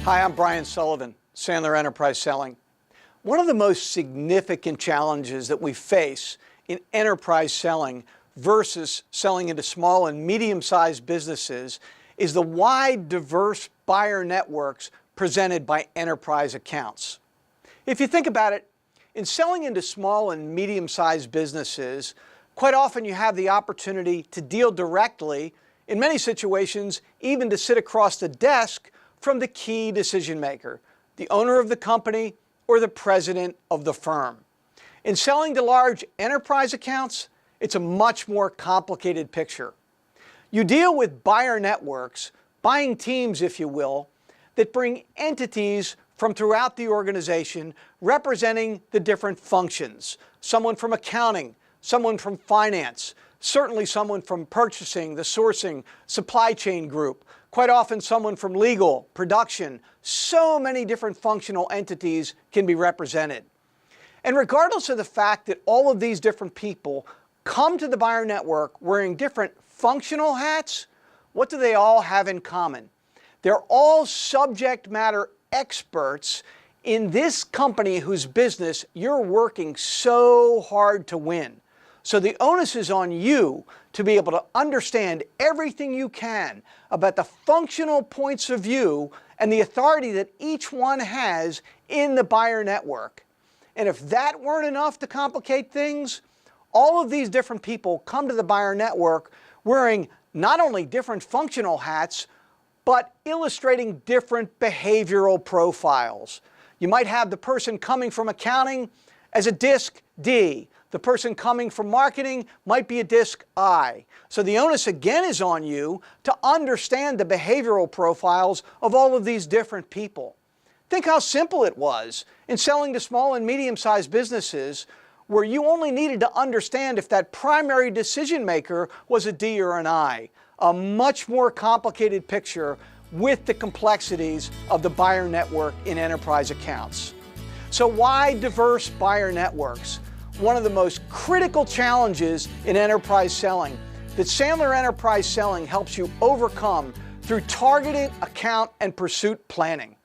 Hi, I'm Brian Sullivan, Sandler Enterprise Selling. One of the most significant challenges that we face in enterprise selling versus selling into small and medium-sized businesses is the wide, diverse buyer networks presented by enterprise accounts. If you think about it, in selling into small and medium-sized businesses, quite often you have the opportunity to deal directly, in many situations, even to sit across the desk from the key decision maker, the owner of the company or the president of the firm. In selling to large enterprise accounts, it's a much more complicated picture. You deal with buyer networks, buying teams, if you will, that bring entities from throughout the organization representing the different functions. Someone from accounting, someone from finance, certainly someone from purchasing, the sourcing, supply chain group, quite often someone from legal, production. So many different functional entities can be represented. And regardless of the fact that all of these different people come to the buyer network wearing different functional hats, what do they all have in common? They're all subject matter experts in this company whose business you're working so hard to win. So the onus is on you to be able to understand everything you can about the functional points of view and the authority that each one has in the buyer network. And if that weren't enough to complicate things, all of these different people come to the buyer network wearing not only different functional hats, but illustrating different behavioral profiles. You might have the person coming from accounting as a disc D. The person coming from marketing might be a disc I. So the onus again is on you to understand the behavioral profiles of all of these different people. Think how simple it was in selling to small and medium-sized businesses where you only needed to understand if that primary decision maker was a D or an I. A much more complicated picture with the complexities of the buyer network in enterprise accounts. So why diverse buyer networks? One of the most critical challenges in enterprise selling that Sandler Enterprise Selling helps you overcome through targeted account and pursuit planning.